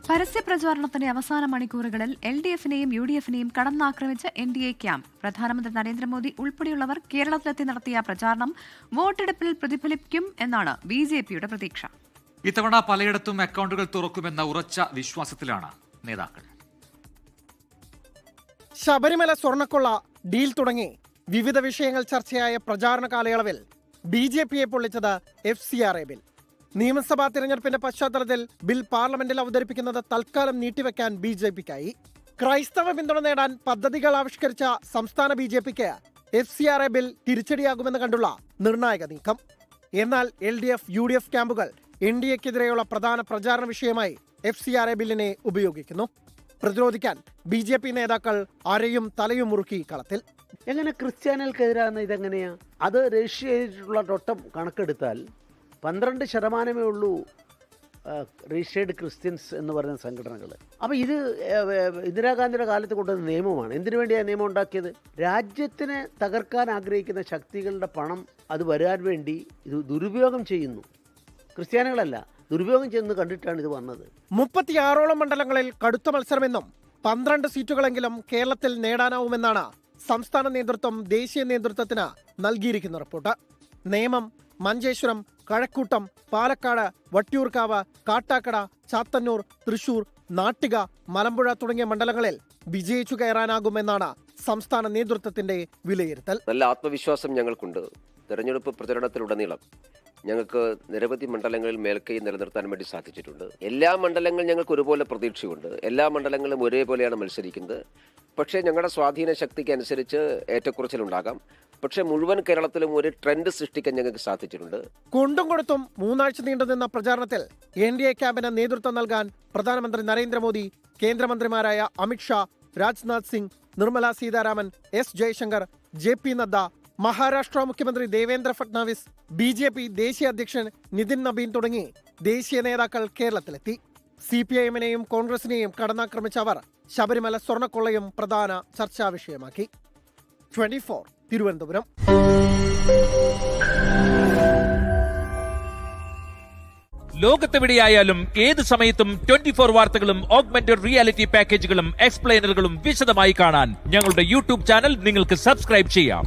പരസ്യപ്രചാരണത്തിന്റെ അവസാന മണിക്കൂറുകളിൽ LDFനെയും UDFനെയും കടന്നാക്രമിച്ച് NDA camp. പ്രധാനമന്ത്രി നരേന്ദ്രമോദി ഉൾപ്പെടെയുള്ളവർ കേരളത്തിലെത്തി നടത്തിയ പ്രചാരണം വോട്ടെടുപ്പിൽ പ്രതിഫലിക്കും എന്നാണ് BJPയുടെ പ്രതീക്ഷ. ഇത്തവണ പലയിടത്തും അക്കൗണ്ടുകൾ തുറക്കുമെന്ന ഉറച്ച വിശ്വാസത്തിലാണ് നേതാക്കൾ. ശബരിമല സ്വർണ്ണക്കൊള്ള ഡീൽ തുടങ്ങി വിവിധ വിഷയങ്ങൾ ചർച്ചയായ പ്രചാരണ കാലയളവിൽ BJPയെ പൊള്ളിച്ചത് FCRA ബിൽ. നിയമസഭാ തിരഞ്ഞെടുപ്പിന്റെ പശ്ചാത്തലത്തിൽ ബിൽ പാർലമെന്റിൽ അവതരിപ്പിക്കുന്നത് തൽക്കാലം നീട്ടിവെക്കാൻ BJPക്കായി. ക്രൈസ്തവ പിന്തുണ നേടാൻ പദ്ധതികൾ ആവിഷ്കരിച്ച സംസ്ഥാന BJPക്ക് FCRA ബിൽ തിരിച്ചടിയാകുമെന്ന് കണ്ടുള്ള നിർണായക നീക്കം. എന്നാൽ LDF UDF ക്യാമ്പുകൾ NDAക്കെതിരെയുള്ള പ്രധാന പ്രചാരണ വിഷയമായി FCRA ബില്ലിനെ ഉപയോഗിക്കുന്നു. പ്രതിരോധിക്കാൻ BJP നേതാക്കൾ അരയും തലയും മുറുക്കി കളത്തിൽ. എങ്ങനെ ക്രിസ്ത്യാനികൾക്കെതിരാണ് ഇതെങ്ങനെയാ? അത് രജിസ്റ്റർ ചെയ്തിട്ടുള്ള ടൊട്ടം കണക്കെടുത്താൽ 12% ഉള്ളൂ രജിസ്റ്റേർഡ് ക്രിസ്ത്യൻസ് എന്ന് പറയുന്ന സംഘടനകൾ. അപ്പോൾ ഇത് ഇന്ദിരാഗാന്ധിയുടെ കാലത്ത് കൊണ്ടുവന്ന നിയമമാണ്. എന്തിനു വേണ്ടിയാണ് നിയമം ഉണ്ടാക്കിയത്? രാജ്യത്തിനെ തകർക്കാൻ ആഗ്രഹിക്കുന്ന ശക്തികളുടെ പണം അത് വരാൻ വേണ്ടി ഇത് ദുരുപയോഗം ചെയ്യുന്നു. ക്രിസ്ത്യാനികളല്ല, ദുരുപയോഗം ചെയ്യുന്നത് കണ്ടിട്ടാണ് ഇത് വന്നത്. 36ഓളം മണ്ഡലങ്ങളിൽ കടുത്ത മത്സരമെന്നും 12 സീറ്റുകളെങ്കിലും കേരളത്തിൽ നേടാനാവുമെന്നാണ് സംസ്ഥാന നേതൃത്വം ദേശീയ നേതൃത്വത്തിന് നൽകിയിരിക്കുന്ന റിപ്പോർട്ട്. നേമം, മഞ്ചേശ്വരം, കഴക്കൂട്ടം, പാലക്കാട്, വട്ടിയൂർക്കാവ്, കാട്ടാക്കട, ചാത്തന്നൂർ, തൃശൂർ, നാട്ടിക, മലമ്പുഴ തുടങ്ങിയ മണ്ഡലങ്ങളിൽ വിജയിച്ചു കയറാനാകുമെന്നാണ് സംസ്ഥാന നേതൃത്വത്തിന്റെ വിലയിരുത്തൽ. നല്ല ആത്മവിശ്വാസം ഞങ്ങൾക്കുണ്ട്. തെരഞ്ഞെടുപ്പ് പ്രചരണത്തിലുടനീളം ഞങ്ങൾക്ക് നിരവധി മണ്ഡലങ്ങളിൽ മേൽക്കൈ നിലനിർത്താൻ വേണ്ടി സാധിച്ചിട്ടുണ്ട്. എല്ലാ മണ്ഡലങ്ങളും ഞങ്ങൾക്ക് ഒരുപോലെ പ്രതീക്ഷയുണ്ട്. എല്ലാ മണ്ഡലങ്ങളും ഒരേപോലെയാണ് മത്സരിക്കുന്നത്. പക്ഷേ ഞങ്ങളുടെ സ്വാധീന ശക്തിക്ക് അനുസരിച്ച് ഏറ്റക്കുറച്ചിലുണ്ടാകാം. പക്ഷേ മുഴുവൻ കേരളത്തിലും ഒരു ട്രെൻഡ് സൃഷ്ടിക്കാൻ ഞങ്ങൾക്ക് സാധിച്ചിട്ടുണ്ട്. കൊണ്ടും കൊടുത്തും 3 ആഴ്ച നീണ്ടുനിന്ന പ്രചാരണത്തിൽ NDA ക്യാമ്പിന് നേതൃത്വം നൽകാൻ പ്രധാനമന്ത്രി നരേന്ദ്രമോദി, കേന്ദ്രമന്ത്രിമാരായ അമിത്ഷാ, രാജ്നാഥ് സിംഗ്, നിർമ്മല സീതാരാമൻ, S ജയശങ്കർ, JP നദ്ദ, മഹാരാഷ്ട്ര മുഖ്യമന്ത്രി ദേവേന്ദ്ര ഫട്നാവിസ്, BJP ദേശീയ അധ്യക്ഷൻ നിതിൻ നബീൻ തുടങ്ങി ദേശീയ നേതാക്കൾ കേരളത്തിലെത്തി. CPIMനെയും കോൺഗ്രസിനെയും കടന്നാക്രമിച്ച അവർ ശബരിമല സ്വർണ്ണക്കൊള്ളയും പ്രധാന ചർച്ചാ വിഷയമാക്കി. 24 തിരുവനന്തപുരം. ലോകത്തെവിടെയായാലും ഏത് സമയത്തും 24 വാർത്തകളും ഓഗ്മെന്റഡ് റിയാലിറ്റി പാക്കേജുകളും എക്സ്പ്ലെയിനറുകളും വിശദമായി കാണാൻ ഞങ്ങളുടെ YouTube ചാനൽ നിങ്ങൾക്ക് സബ്സ്ക്രൈബ് ചെയ്യാം.